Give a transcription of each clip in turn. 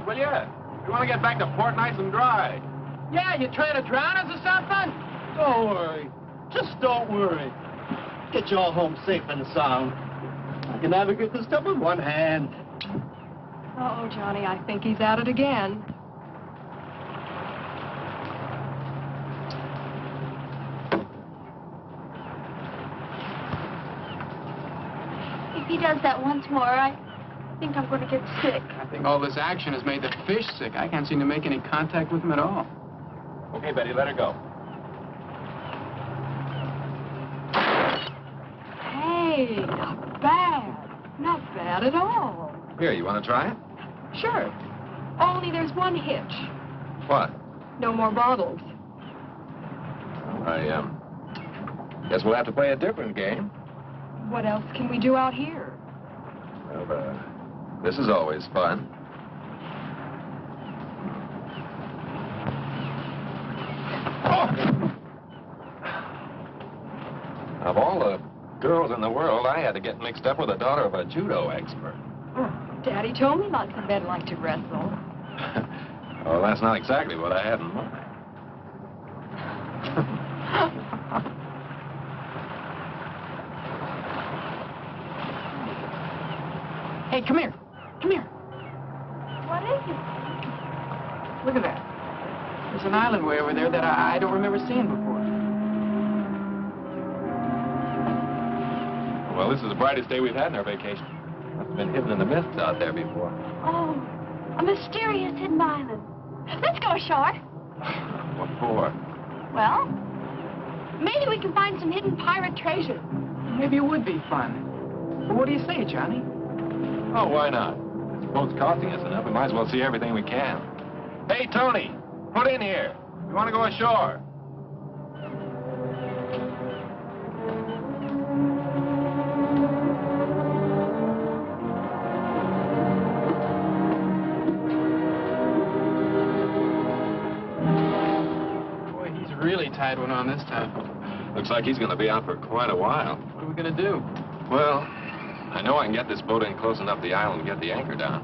it, will you? You want to get back to port nice and dry. Yeah, you trying to drown us or something? Don't worry. Just don't worry. Get you all home safe and sound. I can navigate this stuff with one hand. Uh-oh, Johnny, I think he's at it again. If he does that once more, I think I'm going to get sick. I think all this action has made the fish sick. I can't seem to make any contact with them at all. Okay, Betty, let her go. Hey, not bad. Not bad at all. Here, you want to try it? Sure. Only there's one hitch. What? No more bottles. I guess we'll have to play a different game. What else can we do out here? Well, this is always fun. Of all the girls in the world, I had to get mixed up with the daughter of a judo expert. Daddy told me lots of men like to wrestle. Well, that's not exactly what I had in mind. Hey, come here. Come here. What is it? Look at that. There's an island way over there that I don't remember seeing before. Well, this is the brightest day we've had in our vacation. Must have been hidden in the mists out there before. Oh, a mysterious hidden island. Let's go ashore. What for? Well, maybe we can find some hidden pirate treasure. Maybe it would be fun. But what do you say, Johnny? Oh, why not? This boat's costing us enough. We might as well see everything we can. Hey, Tony, put in here. We want to go ashore. Boy, he's really tied one on this time. Looks like he's going to be out for quite a while. What are we going to do? Well, I know I can get this boat in close enough to the island and get the anchor down.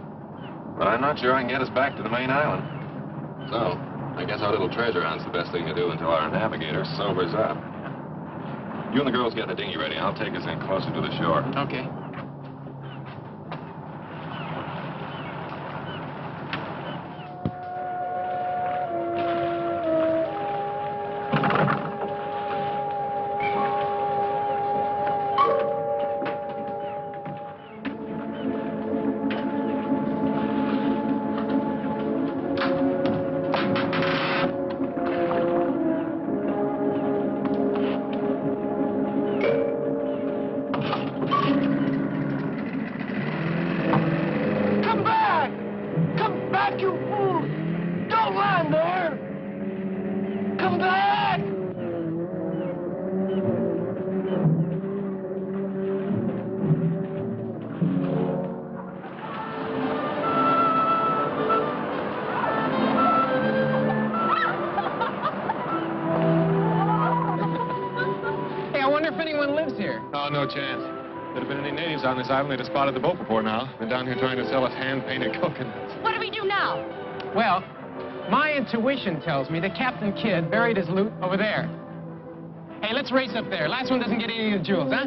But I'm not sure I can get us back to the main island. So, I guess our little treasure hunt's the best thing to do until our navigator sobers up. You and the girls get the dinghy ready. I'll take us in closer to the shore. Okay. Oh, no chance. If there had been any natives on this island, they'd have spotted the boat before now. Been down here trying to sell us hand-painted coconuts. What do we do now? Well, my intuition tells me that Captain Kidd buried his loot over there. Hey, let's race up there. Last one doesn't get any of the jewels, huh?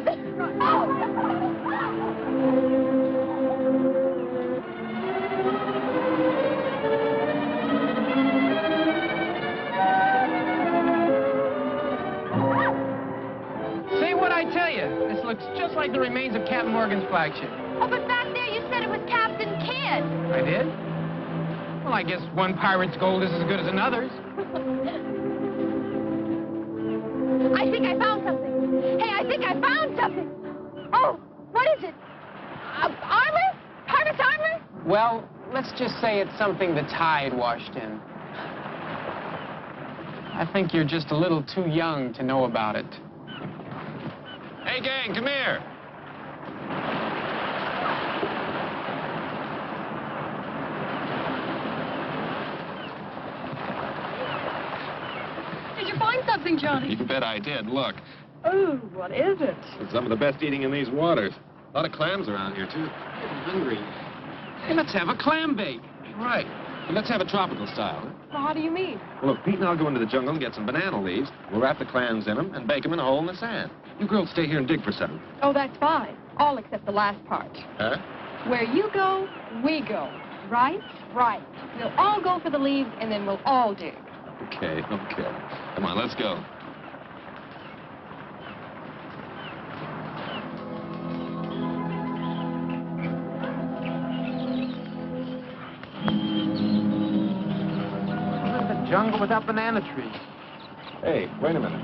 See what I tell you? This looks just like the remains of Captain Morgan's flagship. Oh, but back there you said it was Captain Kidd. I did? Well, I guess one pirate's gold is as good as another's. I think I found something. Hey, I think I found something. Oh, what is it? Armor? Pirate's armor? Well, let's just say it's something the tide washed in. I think you're just a little too young to know about it. Hey, gang, come here. Did you find something, Johnny? You bet I did. Look. Oh, what is it? It's some of the best eating in these waters. A lot of clams around here, too. I'm hungry. Hey, let's have a clam bake. Right. Let's have a tropical style. Well, how do you mean? Well, if Pete and I'll go into the jungle and get some banana leaves, we'll wrap the clams in them and bake them in a hole in the sand. You girls stay here and dig for something. Oh, that's fine. All except the last part. Huh? Where you go, we go. Right? Right. We'll all go for the leaves, and then we'll all dig. Okay. Come on, let's go. Jungle without banana trees. Hey, wait a minute.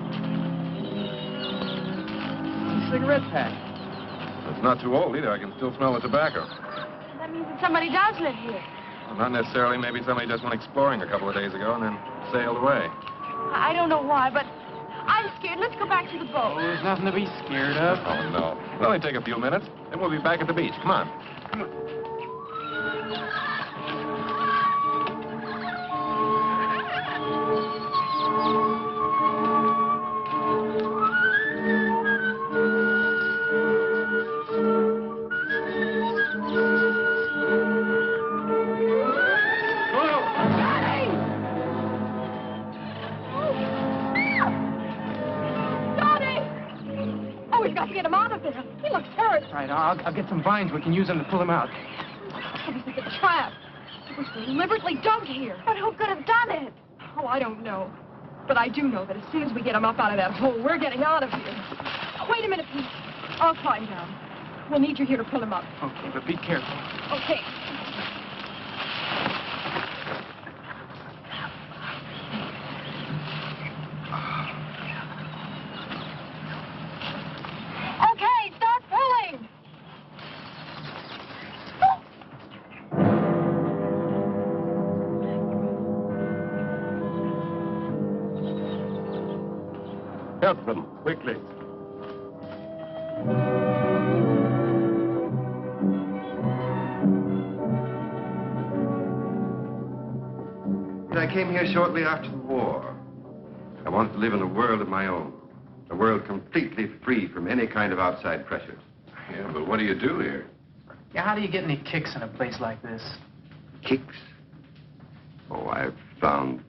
A cigarette pack. It's not too old either. I can still smell the tobacco. That means that somebody does live here. Well, not necessarily. Maybe somebody just went exploring a couple of days ago and then sailed away. I don't know why, but I'm scared. Let's go back to the boat. Oh, there's nothing to be scared of. Oh, no. It'll only take a few minutes, and we'll be back at the beach. Come on. Right, I'll get some vines. We can use them to pull him out. Oh, this is a trap. It was deliberately dug here. But who could have done it? Oh, I don't know. But I do know that as soon as we get him up out of that hole, we're getting out of here. Wait a minute, Pete. I'll climb down. We'll need you here to pull him up. Okay, but be careful. Okay. Okay, start pulling. Help them, quickly. I came here shortly after the war. I wanted to live in a world of my own. A world completely free from any kind of outside pressures. Yeah, but what do you do here? Yeah, how do you get any kicks in a place like this? Kicks? Oh, I've found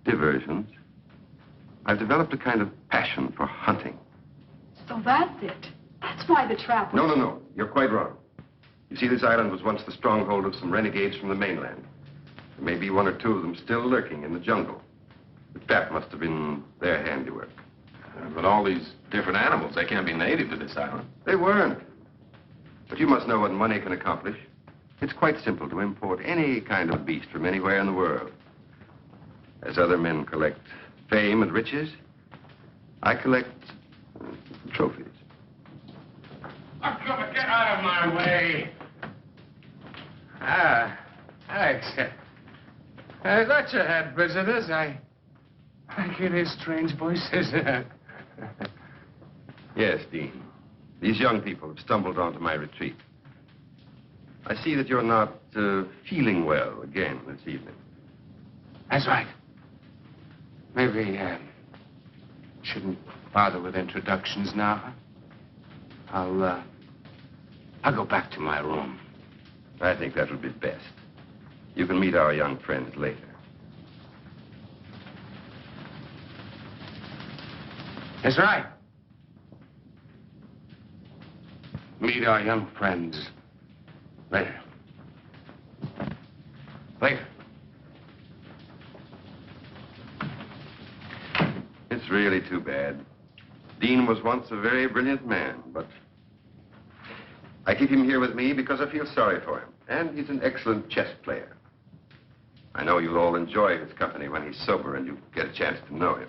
diversions. I've developed a kind of passion for hunting. So that's it. That's why the trap was... No. You're quite wrong. You see, this island was once the stronghold of some renegades from the mainland. There may be one or two of them still lurking in the jungle. But that must have been their handiwork. But all these different animals, they can't be native to this island. They weren't. But you must know what money can accomplish. It's quite simple to import any kind of beast from anywhere in the world. As other men collect fame and riches, I collect trophies. Oh, come on, get out of my way. Thanks. I thought you had visitors. I can hear strange voices. Yes, Dean. These young people have stumbled onto my retreat. I see that you're not feeling well again this evening. That's right. Maybe shouldn't bother with introductions now. I'll go back to my room. I think that would be best. You can meet our young friends later. That's right. Meet our young friends later. Later. It's really too bad. Dean was once a very brilliant man, but I keep him here with me because I feel sorry for him. And he's an excellent chess player. I know you'll all enjoy his company when he's sober and you get a chance to know him.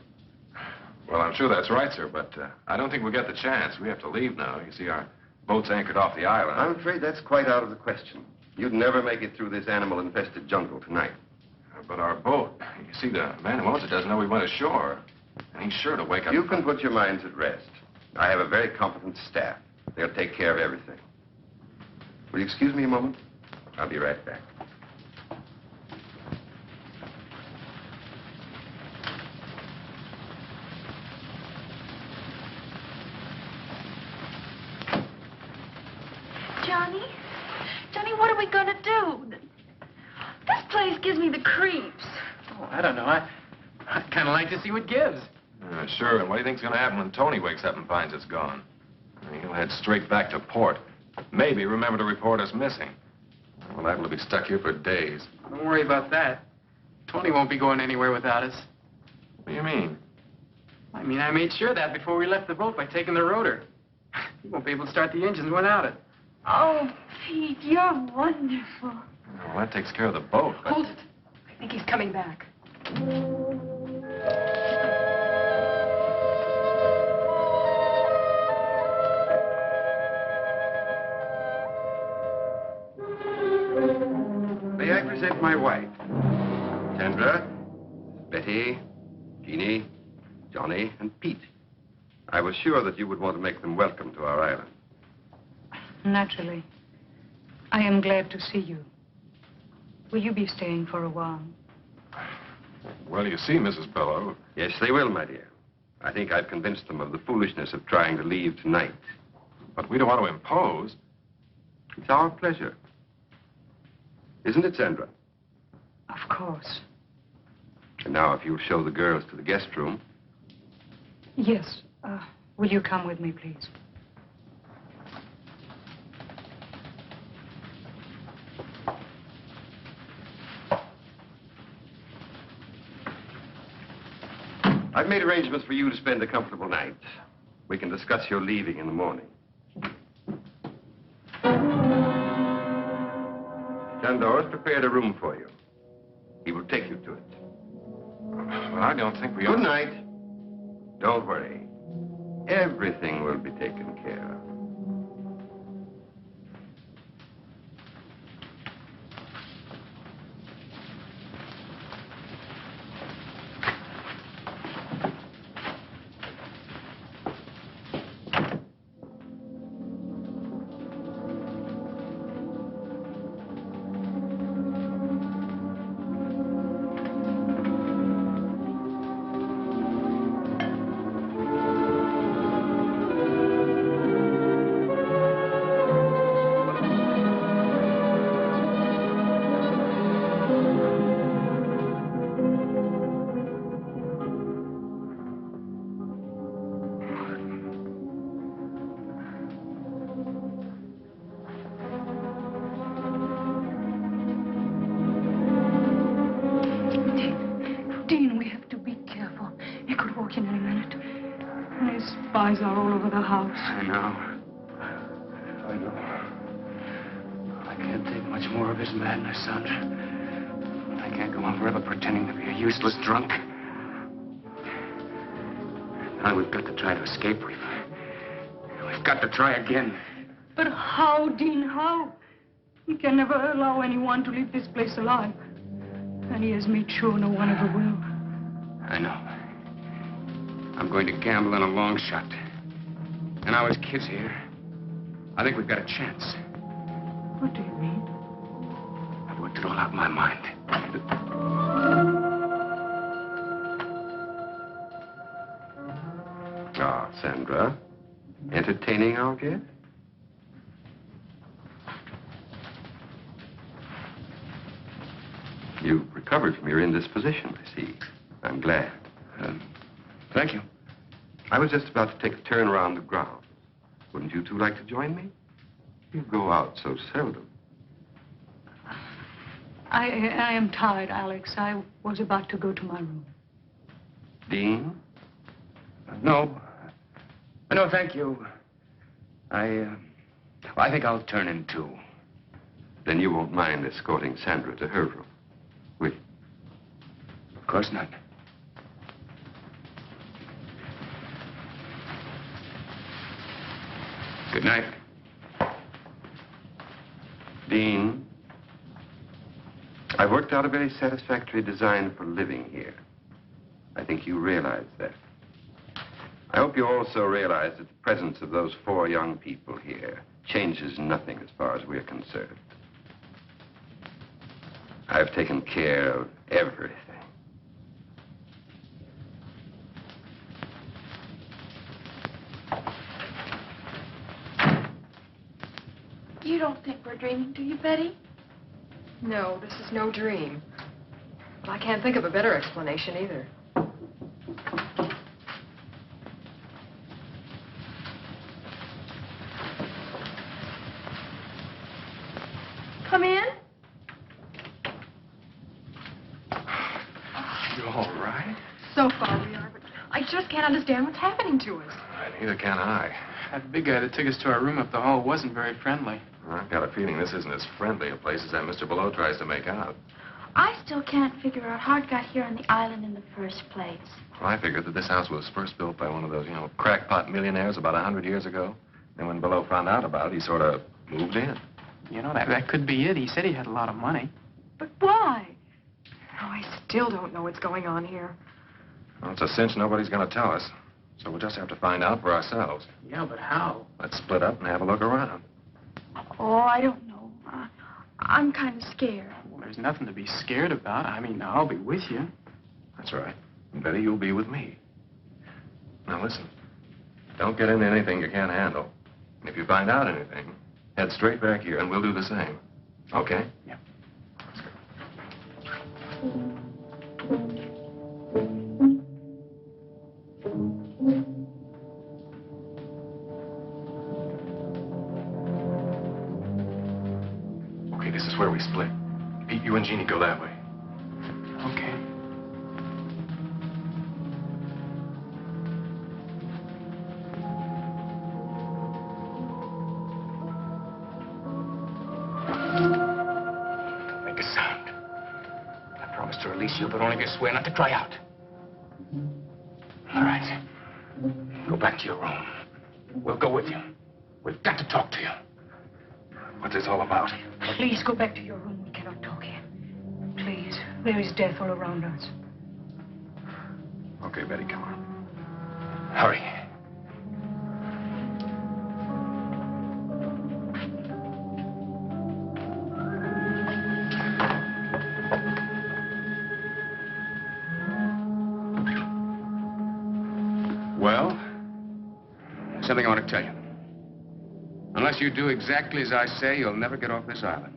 Well, I'm sure that's right, sir, but I don't think we'll get the chance. We have to leave now. You see, our boat's anchored off the island. I'm afraid that's quite out of the question. You'd never make it through this animal-infested jungle tonight. But our boat, you see, the man who owns it doesn't know we went ashore. And he's sure to wake up... You can put your minds at rest. I have a very competent staff. They'll take care of everything. Will you excuse me a moment? I'll be right back. Johnny, what are we going to do? This place gives me me the creeps. Oh, I don't know. I'd kind of like to see what gives. Sure, and what do you think's going to happen when Tony wakes up and finds it's gone? He'll head straight back to port. Maybe remember to report us missing. We're liable to be stuck here for days. Don't worry about that. Tony won't be going anywhere without us. What do you mean? I mean, I made sure of that before we left the boat by taking the rotor. He won't be able to start the engines without it. Oh, Pete, you're wonderful. Well, that takes care of the boat. But... Hold it. I think he's coming back. May I present my wife? Sandra, Betty, Jeannie, Johnny, and Pete. I was sure that you would want to make them welcome to our island. Naturally. I am glad to see you. Will you be staying for a while? Well, you see, Mrs. Bellow. Yes, they will, my dear. I think I've convinced them of the foolishness of trying to leave tonight. But we don't want to impose. It's our pleasure. Isn't it, Sandra? Of course. And now, if you'll show the girls to the guest room. Yes. Will you come with me, please? I've made arrangements for you to spend a comfortable night. We can discuss your leaving in the morning. Chandor has prepared a room for you. He will take you to it. Well, I don't think we... Good night. Don't worry. Everything will be taken care of. Spies are all over the house. I know. I can't take much more of his madness, Sandra. I can't go on forever pretending to be a useless drunk. Now we've got to try to escape. We've got to try again. But how, Dean, how? He can never allow anyone to leave this place alive. And he has made sure no one ever will. I know. I'm going to gamble on a long shot. And now his kid's here. I think we've got a chance. What do you mean? I've worked it all out in my mind. Ah, Sandra. Entertaining our guest? You've recovered from your indisposition, I see. I'm glad. Thank you. I was just about to take a turn around the grounds. Wouldn't you two like to join me? You go out so seldom. I am tired, Alex. I was about to go to my room. Dean? No. No, thank you. I think I'll turn in too. Then you won't mind escorting Sandra to her room, will you? Of course not. Good night. Dean, I've worked out a very satisfactory design for living here. I think you realize that. I hope you also realize that the presence of those 4 young people here changes nothing as far as we're concerned. I've taken care of everything. You don't think we're dreaming, do you, Betty? No, this is no dream. I can't think of a better explanation either. Come in. You all right? So far we are, but I just can't understand what's happening to us. Neither can I. That big guy that took us to our room up the hall wasn't very friendly. I've got a feeling this isn't as friendly a place as that Mr. Below tries to make out. I still can't figure out how it got here on the island in the first place. Well, I figured that this house was first built by one of those, crackpot millionaires about 100 years ago. Then when Below found out about it, he sort of moved in. You know, that could be it. He said he had a lot of money. But why? Oh, I still don't know what's going on here. Well, it's a cinch nobody's going to tell us. So we'll just have to find out for ourselves. Yeah, but how? Let's split up and have a look around. Oh, I don't know. I'm kind of scared. Well, there's nothing to be scared about. I mean, I'll be with you. That's right. And Betty, you'll be with me. Now, listen. Don't get into anything you can't handle. And if you find out anything, head straight back here, and we'll do the same. Okay? Yeah. Let's go. Okay, this is where we split. Pete, you and Jeannie go that way. Okay. Don't make a sound. I promised to release you, but only if you swear not to cry out. All right. Go back to your room. We'll go with you. We've got to talk to you. What's this all about? Please go back to your room. We cannot talk here. Please. There is death all around us. Okay, Betty, come on. Hurry. Well, there's something I want to tell you. Unless you do exactly as I say, you'll never get off this island.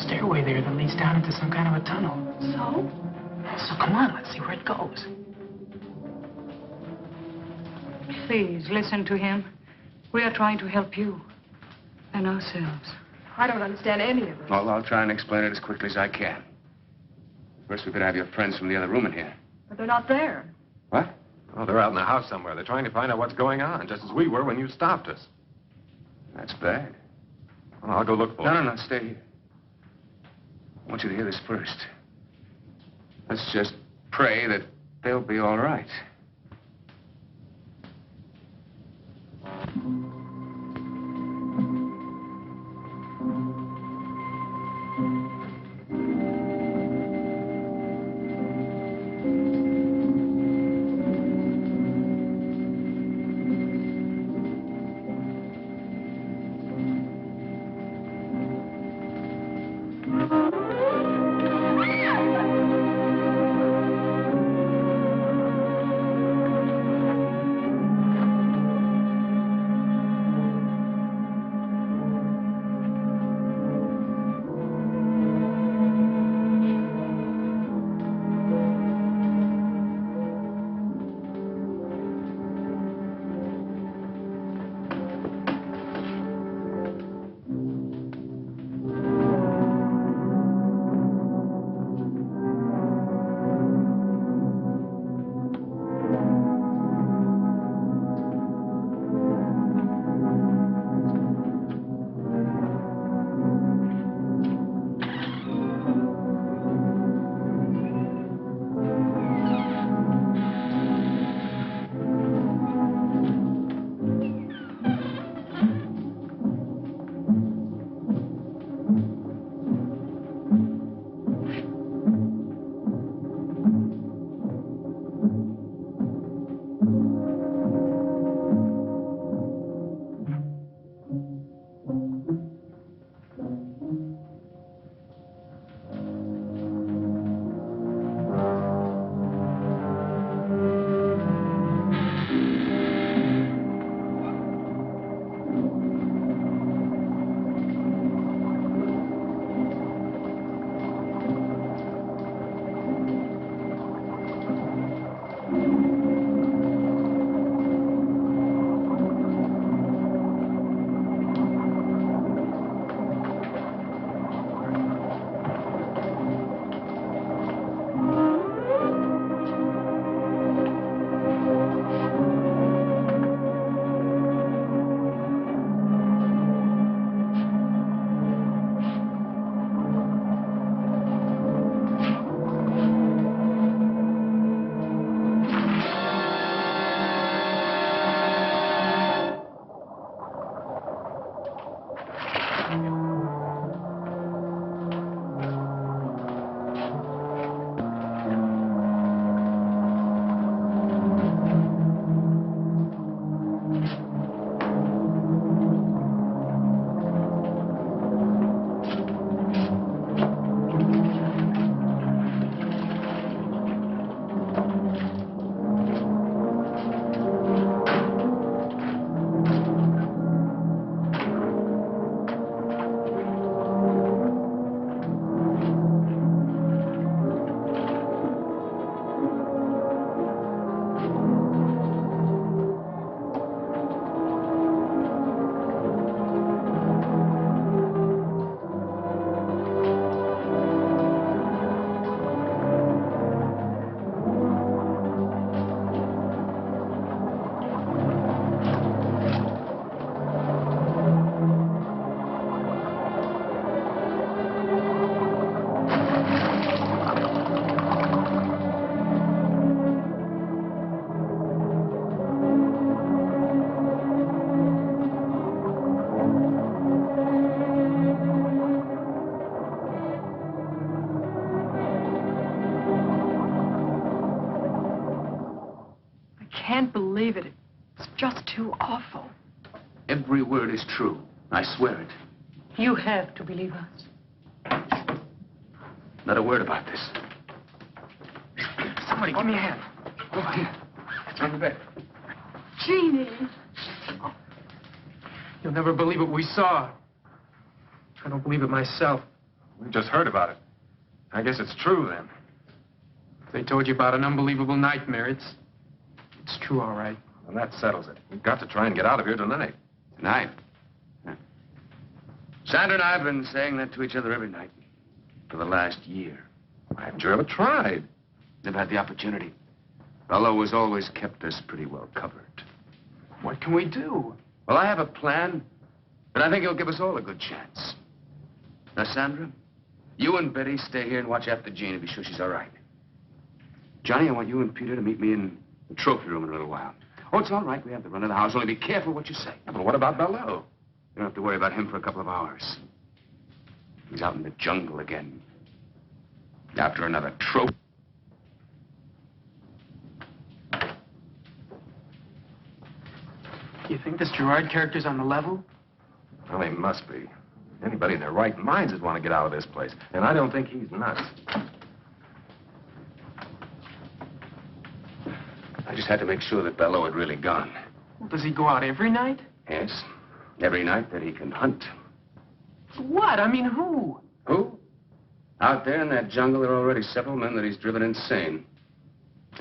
Stairway there that leads down into some kind of a tunnel. So? So come on, let's see where it goes. Please, listen to him. We are trying to help you and ourselves. I don't understand any of this. Well, I'll try and explain it as quickly as I can. First, we could have your friends from the other room in here. But they're not there. What? Oh, they're out in the house somewhere. They're trying to find out what's going on, just as we were when you stopped us. That's bad. Well, I'll go look for them. No, stay here. I want you to hear this first. Let's just pray that they'll be all right. can't believe it. It's just too awful. Every word is true. I swear it. You have to believe us. Not a word about this. Somebody, give me a hand. Go ahead. It's on the bed. Jeannie. You'll never believe what we saw. I don't believe it myself. We just heard about it. I guess it's true, then. If they told you about an unbelievable nightmare, it's true, all right. Well, that settles it. We've got to try and get out of here tonight. Tonight? Yeah. Sandra and I have been saying that to each other every night for the last year. Why haven't you ever tried? Never had the opportunity. Bello has always kept us pretty well covered. What can we do? Well, I have a plan, but I think it'll give us all a good chance. Now, Sandra, you and Betty stay here and watch after Jean and be sure she's all right. Johnny, I want you and Peter to meet me in the trophy room in a little while. Oh, it's all right. We have the run of the house. Only be careful what you say. Yeah, but what about Bello? You don't have to worry about him for a couple of hours. He's out in the jungle again. After another trophy. You think this Gerard character's on the level? Well, he must be. Anybody in their right minds would want to get out of this place. And I don't think he's nuts. I just had to make sure that Bello had really gone. Well, does he go out every night? Yes. Every night that he can hunt. What? I mean, who? Who? Out there in that jungle, there are already several men that he's driven insane.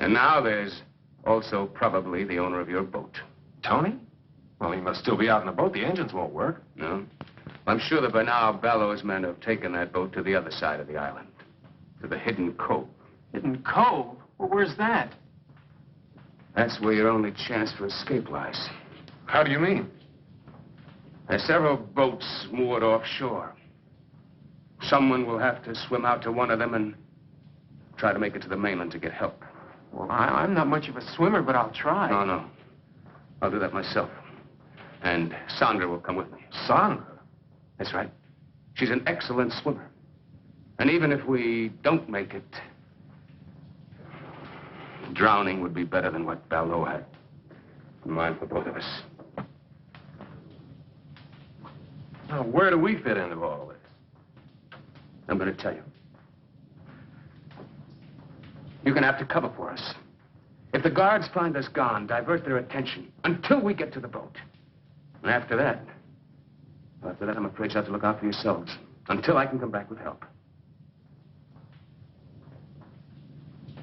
And now there's also probably the owner of your boat. Tony? Well, he must still be out in the boat. The engines won't work. No? I'm sure that by now Bello's men have taken that boat to the other side of the island. To the hidden cove. Hidden Cove? Well, where's that? That's where your only chance for escape lies. How do you mean? There's several boats moored offshore. Someone will have to swim out to one of them and try to make it to the mainland to get help. Well, I'm not much of a swimmer, but I'll try. No. I'll do that myself. And Sangre will come with me. Sangre? That's right. She's an excellent swimmer. And even if we don't make it, drowning would be better than what Bello had in mind for both of us. Now, where do we fit into all this? I'm going to tell you. You're going to have to cover for us. If the guards find us gone, divert their attention until we get to the boat. And after that, I'm afraid you'll have to look out for yourselves until I can come back with help.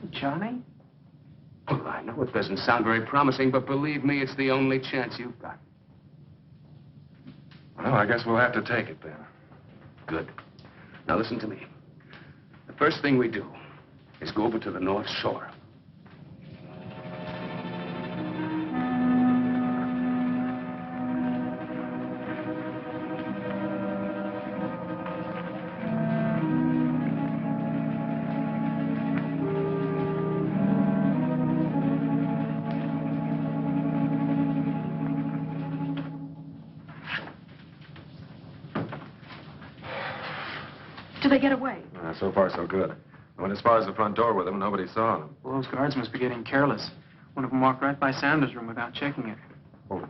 Johnny? Well, I know it doesn't sound very promising, but believe me, it's the only chance you've got. Well, I guess we'll have to take it then. Good. Now listen to me. The first thing we do is go over to the North Shore. Did they get away? So far, so good. I went as far as the front door with them. Nobody saw them. Well, those guards must be getting careless. One of them walked right by Sanders' room without checking it. Oh.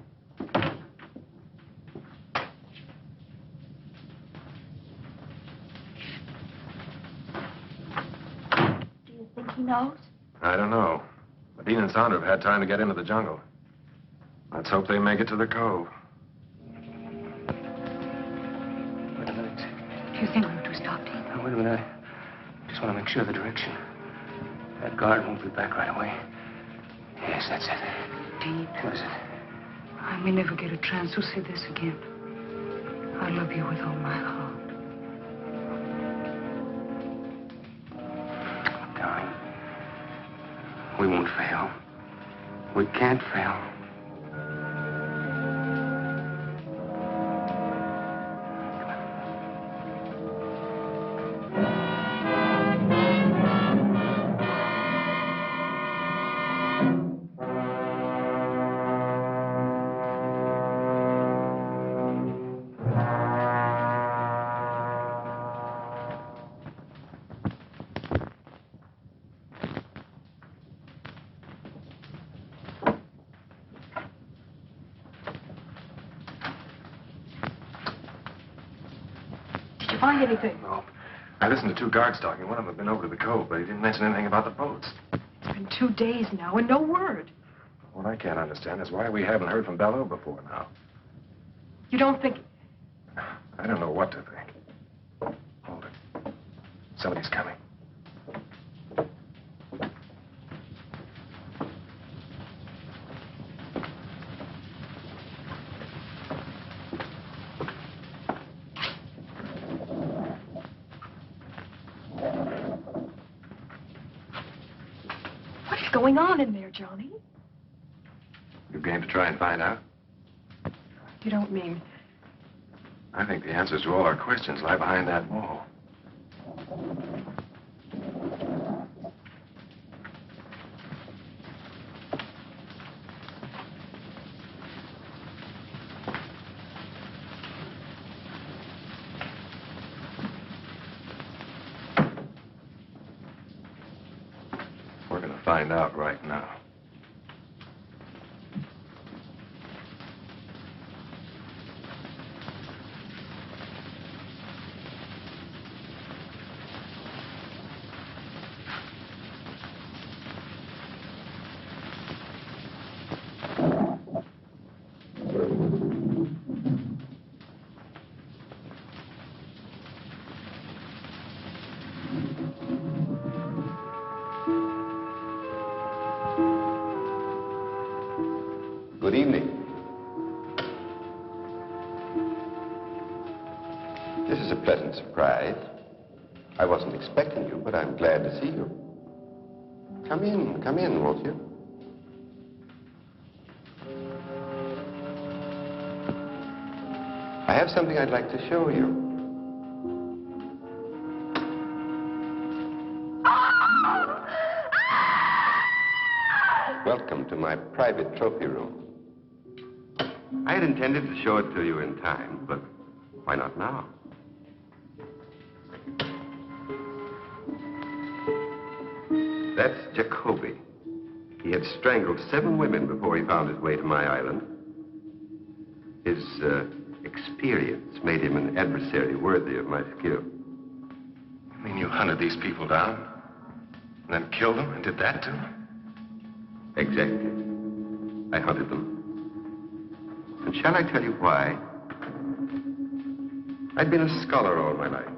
Do you think he knows? I don't know. But Dean and Sandra have had time to get into the jungle. Let's hope they make it to the cove. Wait a minute. Do you think we ought to stop, Dean? Now, wait a minute. I just want to make sure of the direction. That guard won't be back right away. Yes, that's it. Dean, What is it? I may never get a chance to say this again. I love you with all my heart. Darling, we won't fail. We can't fail. you find anything? No. I listened to two guards talking. One of them had been over to the cove, but he didn't mention anything about the boats. It's been 2 days now and no word. What I can't understand is why we haven't heard from Bello before now. You don't think... I don't know what to think. Hold it. Somebody's coming. What's going on in there, Johnny? You game to try and find out? You don't mean... I think the answers to all our questions lie behind that wall. We're going to find out right now. Good evening. This is a pleasant surprise. I wasn't expecting you, but I'm glad to see you. Come in, won't you? I have something I'd like to show you. Welcome to my private trophy room. I had intended to show it to you in time, but why not now? That's Jacoby. He had strangled 7 women before he found his way to my island. His experience made him an adversary worthy of my skill. You mean you hunted these people down, and then killed them and did that to them? Exactly. I hunted them. And shall I tell you why? I'd been a scholar all my life.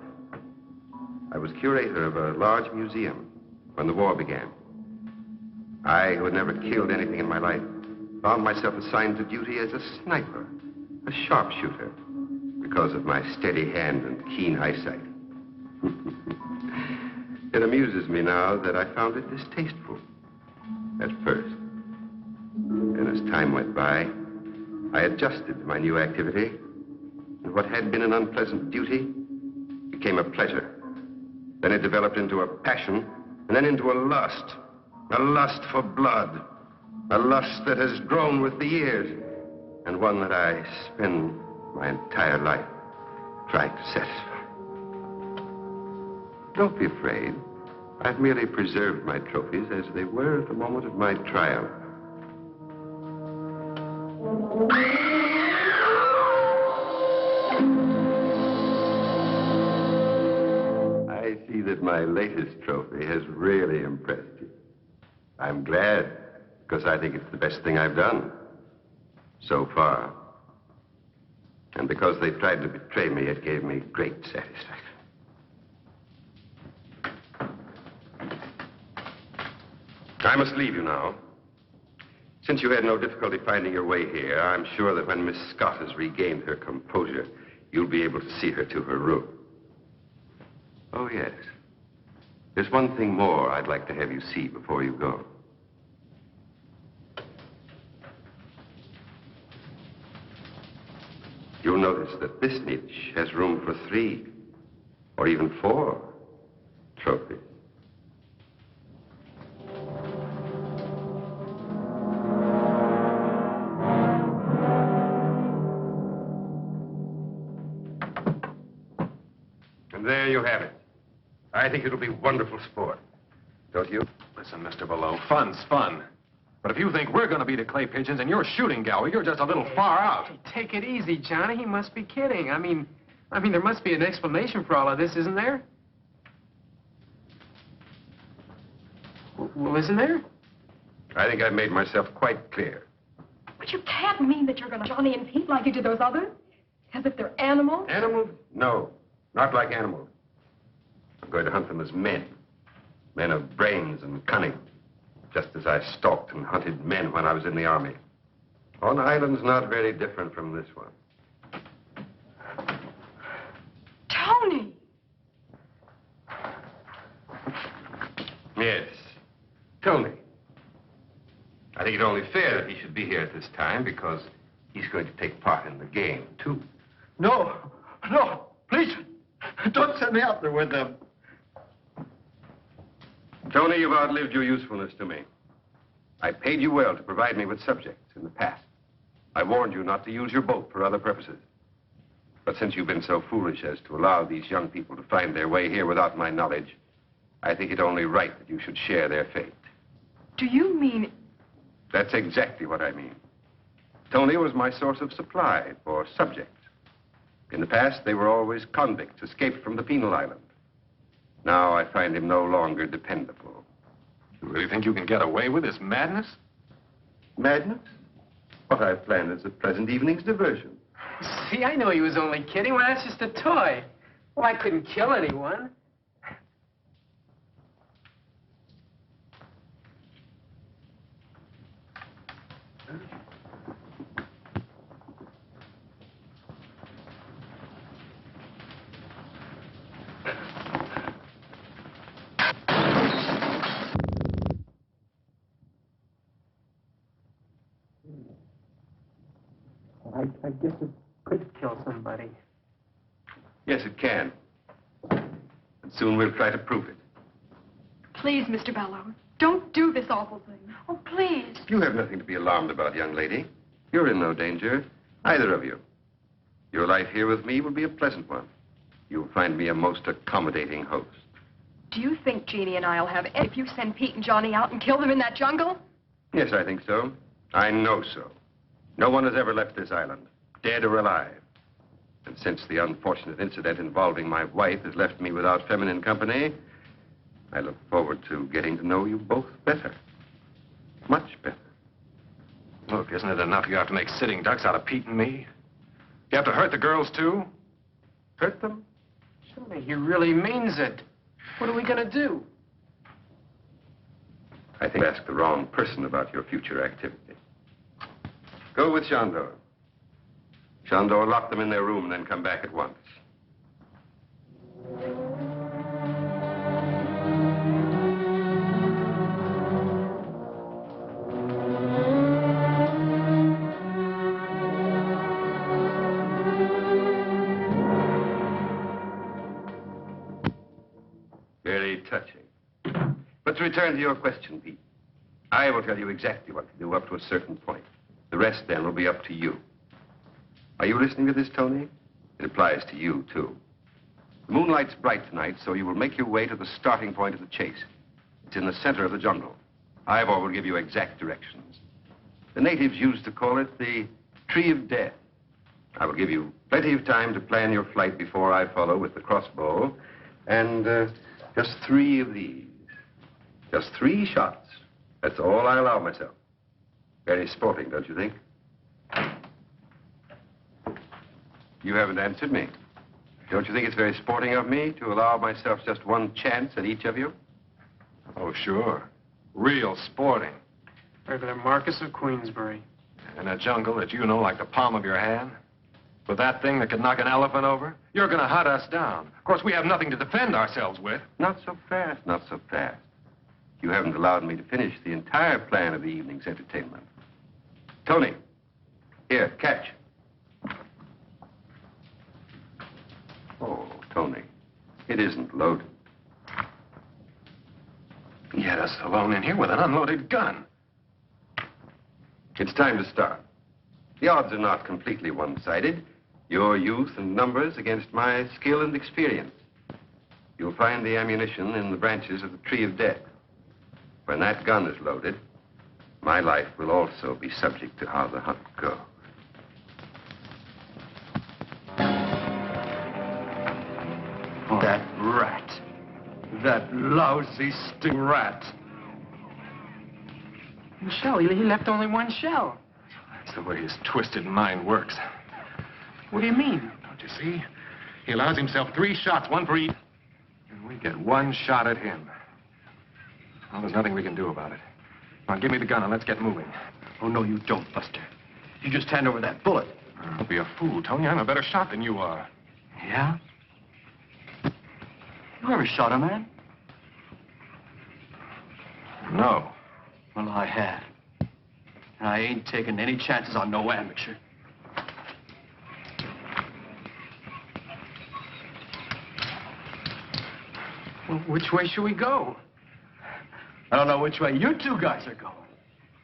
I was curator of a large museum when the war began. I, who had never killed anything in my life, found myself assigned to duty as a sniper, a sharpshooter, because of my steady hand and keen eyesight. It amuses me now that I found it distasteful at first. And as time went by, I adjusted to my new activity, and what had been an unpleasant duty became a pleasure. Then it developed into a passion, and then into a lust for blood, a lust that has grown with the years, and one that I spend my entire life trying to satisfy. Don't be afraid. I've merely preserved my trophies as they were at the moment of my trial. I see that my latest trophy has really impressed you. I'm glad, because I think it's the best thing I've done so far. And because they tried to betray me, it gave me great satisfaction. I must leave you now. Since you had no difficulty finding your way here, I'm sure that when Miss Scott has regained her composure, you'll be able to see her to her room. Oh, yes. There's one thing more I'd like to have you see before you go. You'll notice that this niche has room for 3 or even 4 trophies. And there you have it. I think it'll be wonderful sport. Don't you? Listen, Mr. Below, fun's fun. But if you think we're going to be the clay pigeons in your shooting gallery, you're just a little far out. Hey, take it easy, Johnny. He must be kidding. I mean, I mean, there must be an explanation for all of this, isn't there? Well, isn't there? I think I've made myself quite clear. But you can't mean that you're going to Johnny and Pete like you did those others. As if they're animals. Animals? No, not like animals. I'm going to hunt them as men. Men of brains and cunning. Just as I stalked and hunted men when I was in the army. On islands not very different from this one. Tony! Yes, Tony. I think it only fair that he should be here at this time because he's going to take part in the game, too. No, no, please, don't send me out there with them. Tony, you've outlived your usefulness to me. I paid you well to provide me with subjects in the past. I warned you not to use your boat for other purposes. But since you've been so foolish as to allow these young people to find their way here without my knowledge, I think it only right that you should share their fate. Do you mean... That's exactly what I mean. Tony was my source of supply for subjects. In the past, they were always convicts escaped from the penal island. Now I find him no longer dependable. You really think you can get away with this madness? Madness? What I've planned is a pleasant evening's diversion. See, I know he was only kidding. Well, that's just a toy. Well, I couldn't kill anyone. I guess it could kill somebody. Yes, it can. And soon we'll try to prove it. Please, Mr. Bellows, don't do this awful thing. Oh, please. You have nothing to be alarmed about, young lady. You're in no danger, either of you. Your life here with me will be a pleasant one. You'll find me a most accommodating host. Do you think Jeannie and I'll have... If you send Pete and Johnny out and kill them in that jungle? Yes, I think so. I know so. No one has ever left this island, dead or alive. And since the unfortunate incident involving my wife has left me without feminine company, I look forward to getting to know you both better. Much better. Look, isn't it enough you have to make sitting ducks out of Pete and me? You have to hurt the girls, too? Hurt them? Surely he really means it. What are we going to do? I think you asked the wrong person about your future activity. Go with Chandor. Chandor, lock them in their room and then come back at once. Very touching. But to return to your question, Pete, I will tell you exactly what to do up to a certain point. The rest, then, will be up to you. Are you listening to this, Tony? It applies to you, too. The moonlight's bright tonight, so you will make your way to the starting point of the chase. It's in the center of the jungle. Ivor will give you exact directions. The natives used to call it the Tree of Death. I will give you plenty of time to plan your flight before I follow with the crossbow. And just 3 of these. Just 3 shots. That's all I allow myself. Very sporting, don't you think? You haven't answered me. Don't you think it's very sporting of me to allow myself just 1 chance at each of you? Oh, sure. Real sporting. Regular Marquis of Queensbury. In a jungle that you know like the palm of your hand? With that thing that could knock an elephant over? You're going to hunt us down. Of course, we have nothing to defend ourselves with. Not so fast, not so fast. You haven't allowed me to finish the entire plan of the evening's entertainment. Tony, here, catch. Oh, Tony, it isn't loaded. He had us alone in here with an unloaded gun. It's time to start. The odds are not completely one-sided. Your youth and numbers against my skill and experience. You'll find the ammunition in the branches of the Tree of Death. When that gun is loaded, my life will also be subject to how the hunt goes. That lousy sting rat. Michelle, he left only one shell. That's the way his twisted mind works. What do you mean? Don't you see? He allows himself 3 shots, 1 for each. And we get 1 shot at him. Well, there's nothing we can do about it. Now, give me the gun and let's get moving. Oh, no, you don't, Buster. You just hand over that bullet. Don't be a fool, Tony. I'm a better shot than you are. Yeah? You ever shot a man? No. Well, I have. And I ain't taking any chances on no amateur. Well, which way should we go? I don't know which way you 2 guys are going,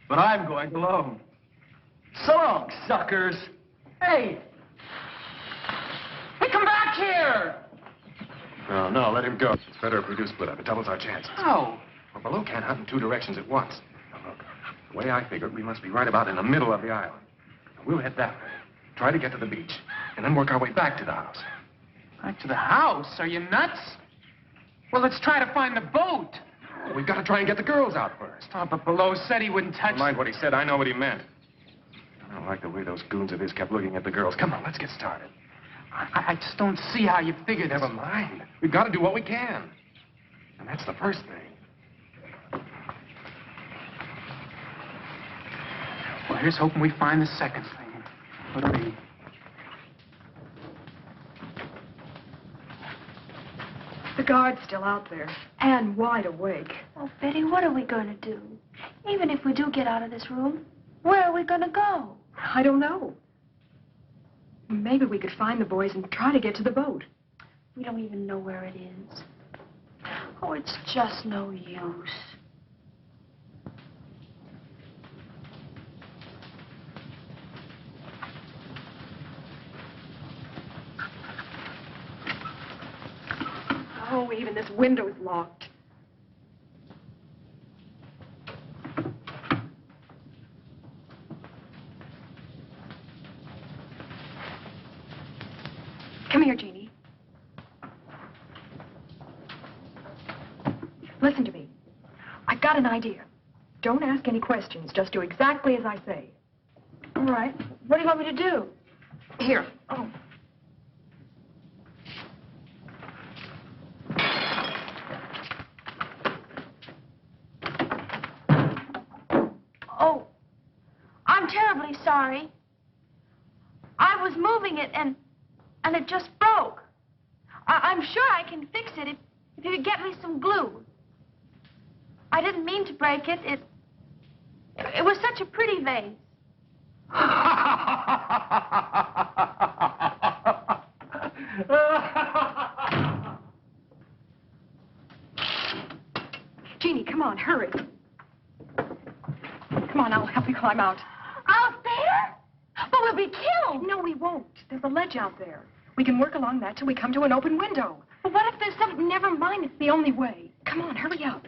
but I'm going alone. So long, suckers. Hey! Hey, come back here! No, let him go. It's better if we do split up. It doubles our chances. Oh. Well, Baloo can't hunt in 2 directions at once. Now, look, the way I figured, we must be right about in the middle of the island. We'll head that way, try to get to the beach, and then work our way back to the house. Back to the house? Are you nuts? Well, let's try to find the boat. We've got to try and get the girls out first. Oh, but Below said he wouldn't touch... Never mind what he said. I know what he meant. I don't like the way those goons of his kept looking at the girls. Come on, let's get started. I just don't see how you figured this. Never mind. We've got to do what we can. And that's the first thing. Well, here's hoping we find the second thing. What'll be? The guard's still out there, and wide awake. Oh, Betty, what are we going to do? Even if we do get out of this room, where are we going to go? I don't know. Maybe we could find the boys and try to get to the boat. We don't even know where it is. Oh, it's just no use. Oh, even this window's locked. Come here, Jeannie. Listen to me. I've got an idea. Don't ask any questions. Just do exactly as I say. All right. What do you want me to do? Here. Oh. Oh, I'm terribly sorry. I was moving it and it just broke. I'm sure I can fix it if you could get me some glue. I didn't mean to break it. It was such a pretty vase. Jeannie, come on, hurry. Come on, I'll help you climb out. Out there? But we'll be killed. No, we won't. There's a ledge out there. We can work along that till we come to an open window. But what if there's something... Never mind, it's the only way. Come on, hurry up.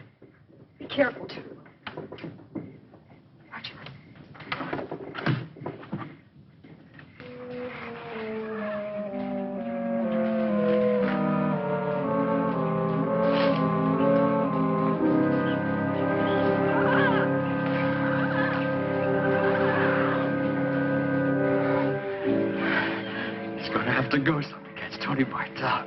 Be careful, too. Roger. It's going to have to go so we catch Tony Bartel.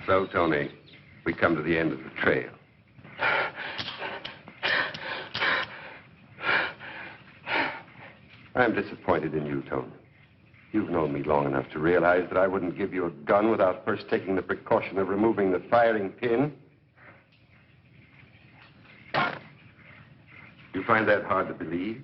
So, Tony, we come to the end of the trail. I'm disappointed in you, Tony. You've known me long enough to realize that I wouldn't give you a gun without first taking the precaution of removing the firing pin. You find that hard to believe?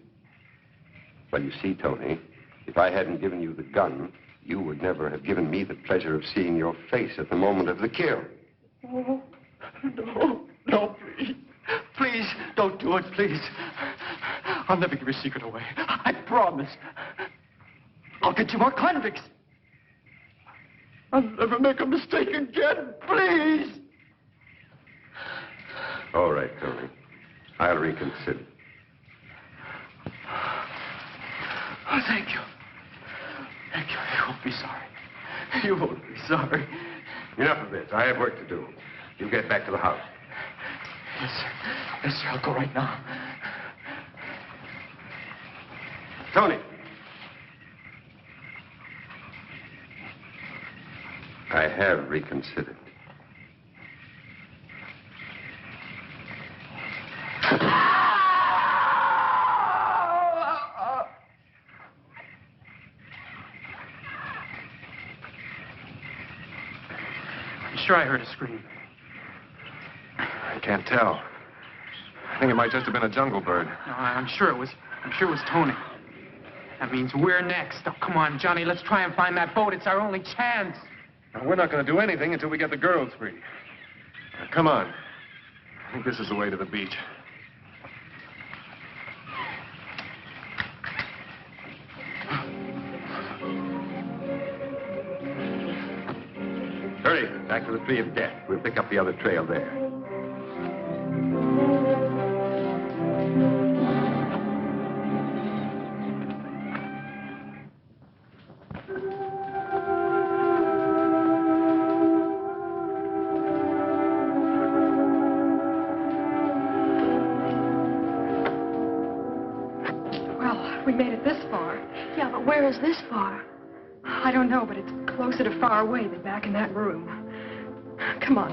Well, you see, Tony, if I hadn't given you the gun, you would never have given me the pleasure of seeing your face at the moment of the kill. Oh, no, please. Please, don't do it, please. I'll never give your secret away. I promise. I'll get you more convicts. I'll never make a mistake again, please. All right, Tony. I'll reconsider. Oh, thank you. Thank you. You won't be sorry. You won't be sorry. Enough of this. I have work to do. You get back to the house. Yes, sir. Yes, sir. I'll go right now. Tony. I have reconsidered. I'm sure I heard a scream. I can't tell. I think it might just have been a jungle bird. No, I'm sure it was Tony. That means we're next. Oh, come on, Johnny, let's try and find that boat. It's our only chance. Now, we're not going to do anything until we get the girls free. Now, come on. I think this is the way to the beach. Hurry, back to the tree of death. We'll pick up the other trail there. Well, we made it this far. Yeah, but where is this far? I don't know, but it's closer to far away than back in that room. Come on.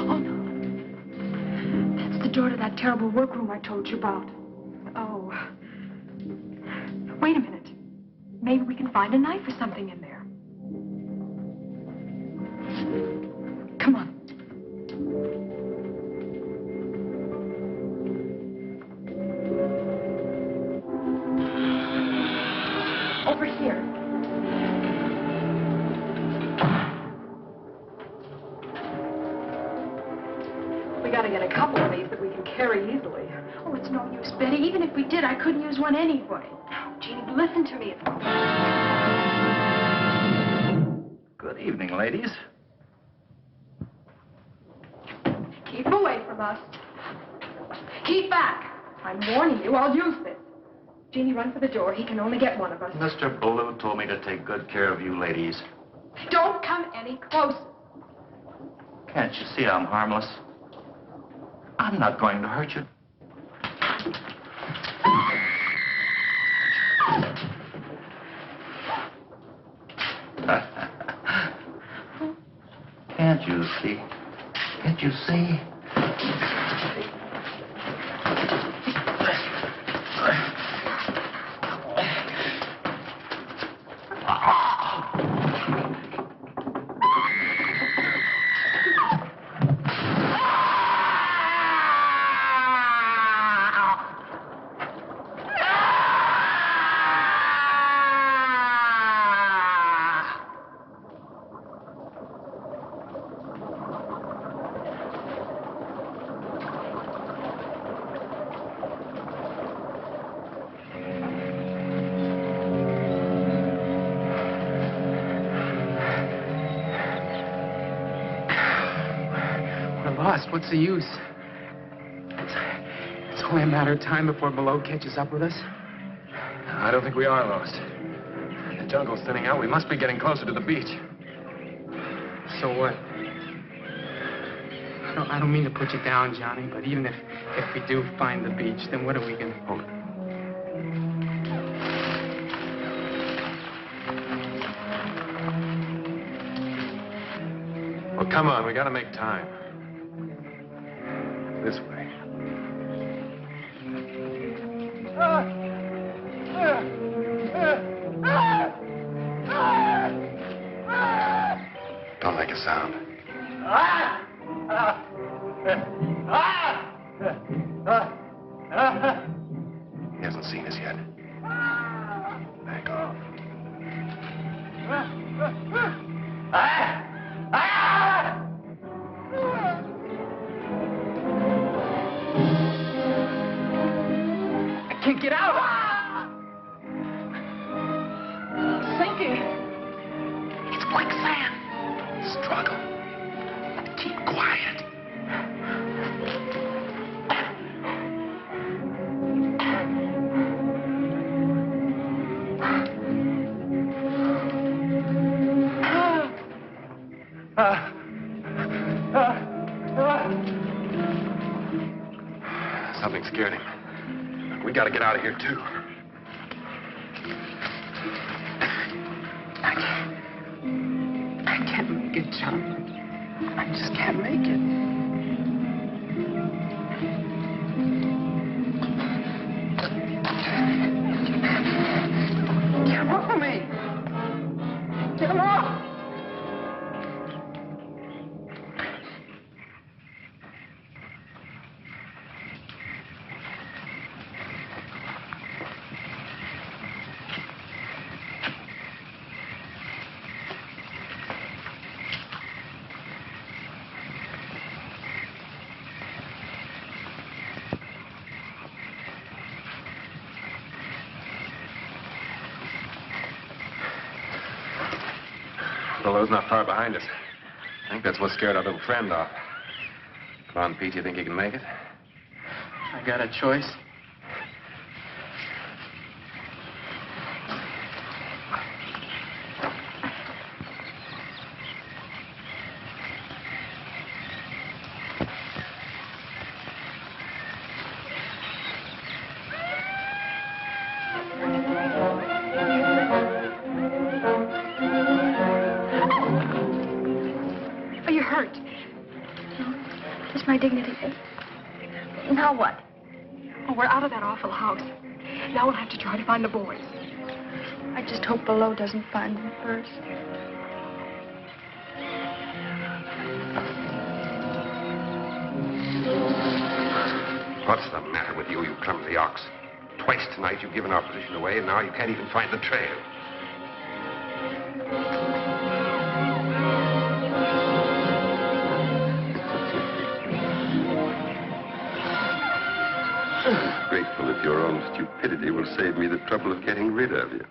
Oh, no. That's the door to that terrible workroom I told you about. Oh. Wait a minute. Maybe we can find a knife or something in there. Come on. Over here. We gotta get a couple of these that we can carry easily. Oh, it's no use, Betty. Even if we did, I couldn't use one anyway. Oh, Jeannie, listen to me. Good evening, ladies. Keep away from us. Keep back. I'm warning you, I'll use this. Jeannie, run for the door. He can only get one of us. Mr. Ballou told me to take good care of you ladies. Don't come any closer. Can't you see I'm harmless? I'm not going to hurt you. Can't you see? Can't you see? Lost. What's the use? It's only a matter of time before Below catches up with us. I don't think we are lost. jungle's thinning out. We must be getting closer to the beach. So what? I don't mean to put you down, Johnny, but even if we do find the beach, then what are we going to... Hold it. Well, come on. We got to make time. This way. Don't make a sound. He hasn't seen us yet. Back off. I can't get out! Sinking! It's quicksand. Struggle. Keep quiet. Something scared him. We got to get out of here, too. I can't make it, John. I just can't make it. Get him off of me! Get him off! The low's not far behind us. I think that's what scared our little friend off. Come on, Pete, you think you can make it? I got a choice. Are you hurt? No, just my dignity. Now what? Oh, we're out of that awful house. Now we'll have to try to find the boys. I just hope below doesn't find them first. What's the matter with you, you clumsy ox? Twice tonight you've given our position away, and now you can't even find the trail. Grateful if your own stupidity will save me the trouble of getting rid of you.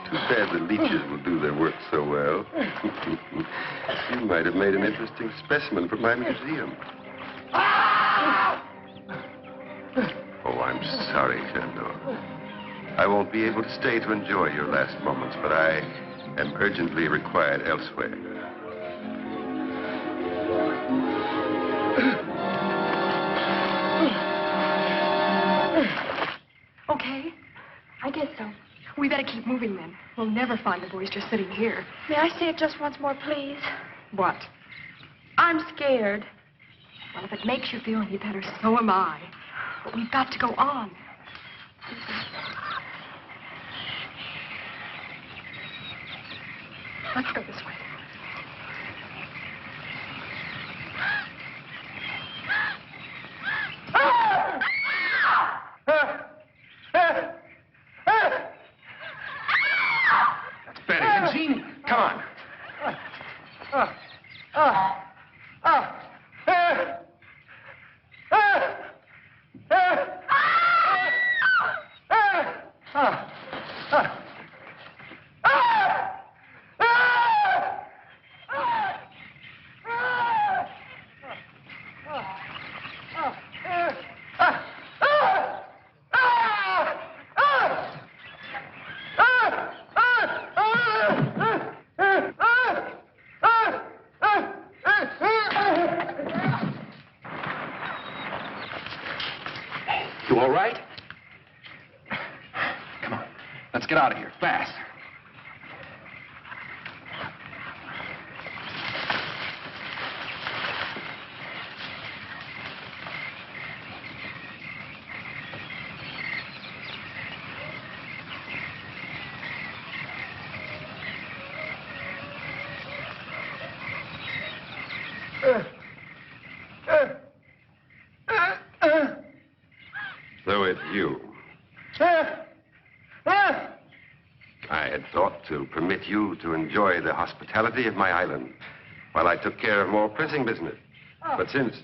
Too bad the leeches will do their work so well. You might have made an interesting specimen for my museum. Oh, I'm sorry, Sandor. I won't be able to stay to enjoy your last moments, but I am urgently required elsewhere. Okay? I guess so. We better keep moving then. We'll never find the boys just sitting here. May I see it just once more, please? What? I'm scared. Well, if it makes you feel any better, so am I. But we've got to go on. Let's go this way. That's Betty. Eugene, come on. You all right? Come on. Let's get out of here, fast. So it's you. I had thought to permit you to enjoy the hospitality of my island while I took care of more pressing business. But since...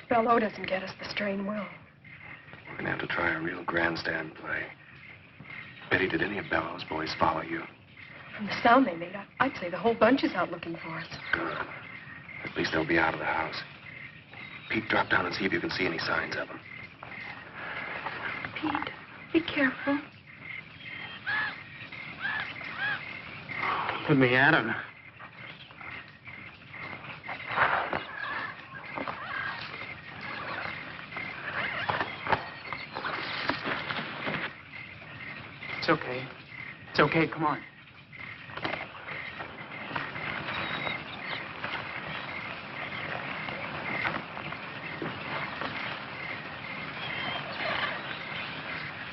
Bello doesn't get us, the strain will. We're going to have to try a real grandstand play. Betty, did any of Bello's boys follow you? From the sound they made, I'd say the whole bunch is out looking for us. Good. At least they'll be out of the house. Pete, drop down and see if you can see any signs of them. Pete, be careful. Put me at him. It's okay. It's okay, come on.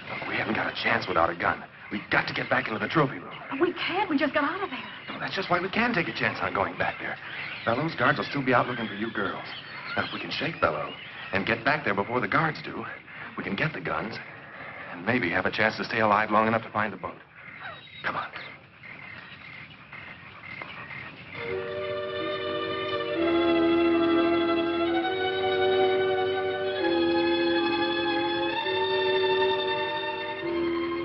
Look, we haven't got a chance without a gun. We've got to get back into the trophy room. We can't. We just got out of there. No, that's just why we can take a chance on going back there. Bello's guards will still be out looking for you girls. Now, if we can shake Bello and get back there before the guards do, we can get the guns and maybe have a chance to stay alive long enough to find the boat. Come on.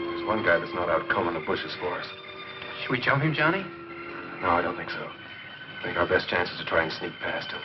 There's one guy that's not out combing the bushes for us. Should we jump him, Johnny? No, I don't think so. I think our best chance is to try and sneak past him.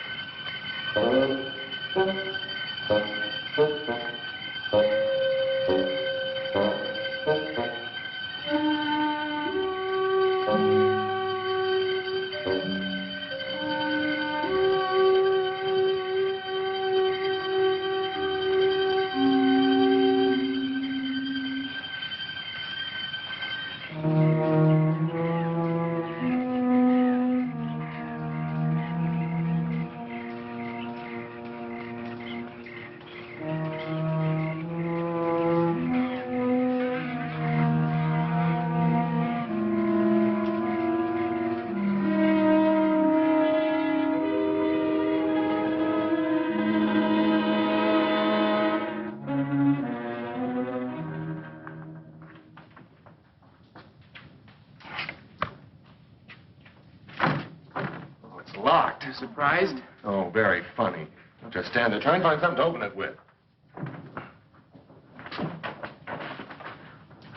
Locked. Surprised? Oh, very funny. Don't just stand there. Try and find something to open it with.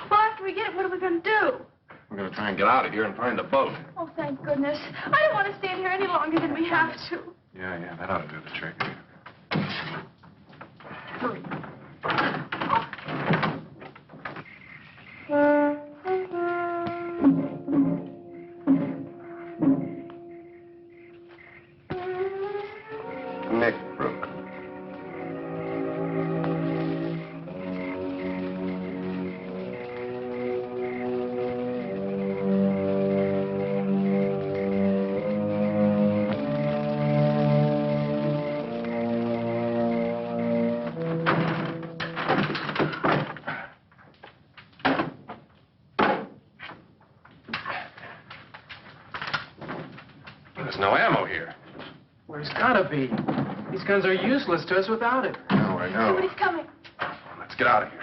Well, after we get it, what are we going to do? We're going to try and get out of here and find the boat. Oh, thank goodness. I don't want to stand here any longer than we have to. Yeah, that ought to do the trick. Hurry. There's no ammo here. Well, there's gotta be. These guns are useless to us without it. No, I know. Somebody's coming. Let's get out of here.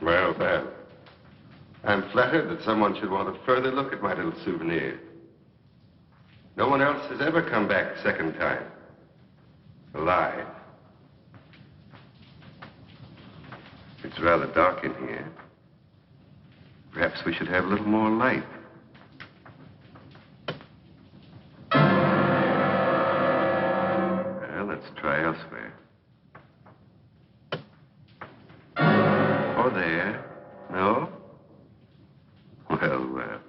Well, well. I'm flattered that someone should want a further look at my little souvenir. No one else has ever come back a second time. Alive. It's rather dark in here. Perhaps we should have a little more light. Well, let's try elsewhere. Or there. No? Well, well.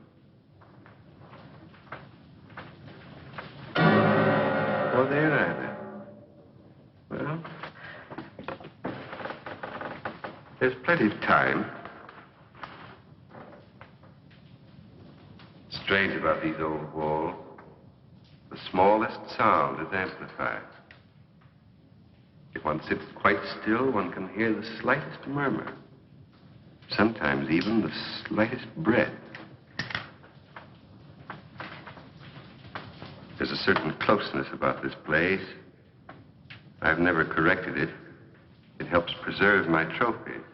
Or there either. Well, there's plenty of time. Strange about these old walls. The smallest sound is amplified. If one sits quite still, one can hear the slightest murmur. Sometimes even the slightest breath. There's a certain closeness about this place. I've never corrected it. It helps preserve my trophies.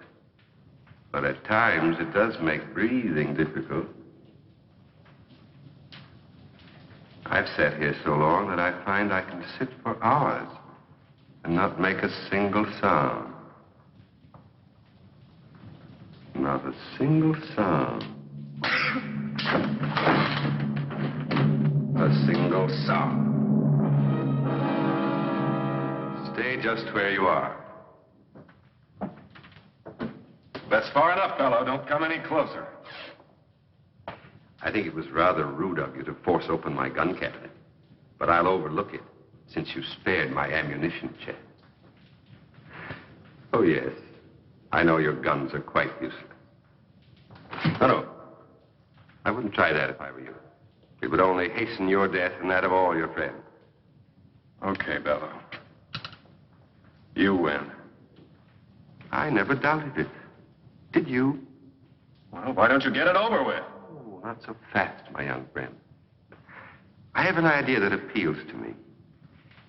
But at times, it does make breathing difficult. I've sat here so long that I find I can sit for hours and not make a single sound. Not a single sound. A single sound. Stay just where you are. That's far enough, fellow. Don't come any closer. I think it was rather rude of you to force open my gun cabinet. But I'll overlook it, since you spared my ammunition chest. Oh, yes. I know your guns are quite useless. Oh, no. I wouldn't try that if I were you. It would only hasten your death and that of all your friends. Okay, Bello. You win. I never doubted it. Did you? Well, why don't you get it over with? Oh, not so fast, my young friend. I have an idea that appeals to me.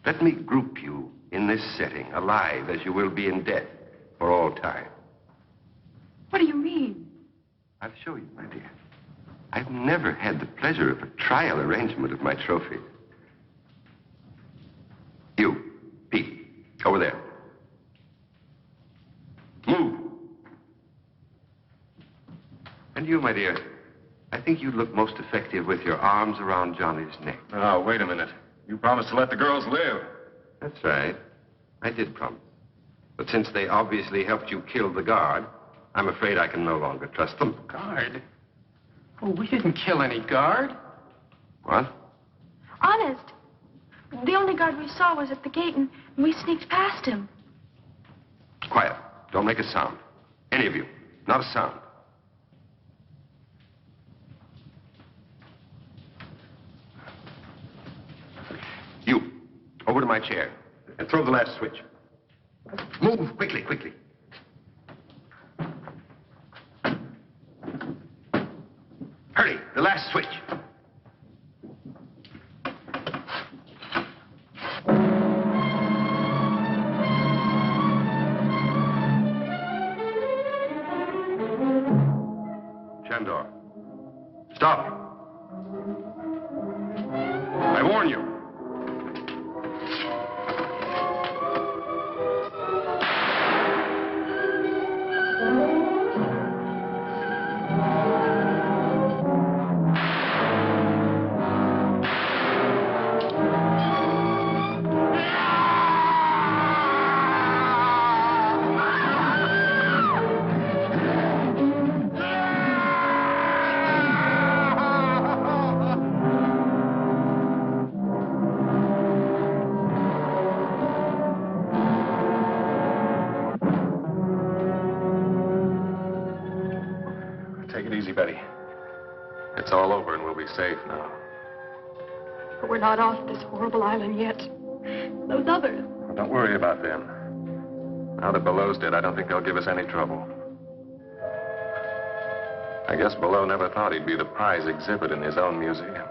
Let me group you in this setting, alive as you will be in death for all time. What do you mean? I'll show you, my dear. I've never had the pleasure of a trial arrangement of my trophies. You, Pete, over there. Move. And you, my dear, I think you'd look most effective with your arms around Johnny's neck. Oh, wait a minute. You promised to let the girls live. That's right. I did promise. But since they obviously helped you kill the guard, I'm afraid I can no longer trust them. Guard? Oh, we didn't kill any guard. What? Honest. The only guard we saw was at the gate, and we sneaked past him. Quiet. Don't make a sound. Any of you. Not a sound. You, over to my chair and throw the last switch. Move quickly, quickly. The last switch. Chandor. Stop. I warn you. Take it easy, Betty. It's all over and we'll be safe now. But we're not off this horrible island yet. Those others. Well, don't worry about them. Now that Below's dead, I don't think they'll give us any trouble. I guess Below never thought he'd be the prize exhibit in his own museum.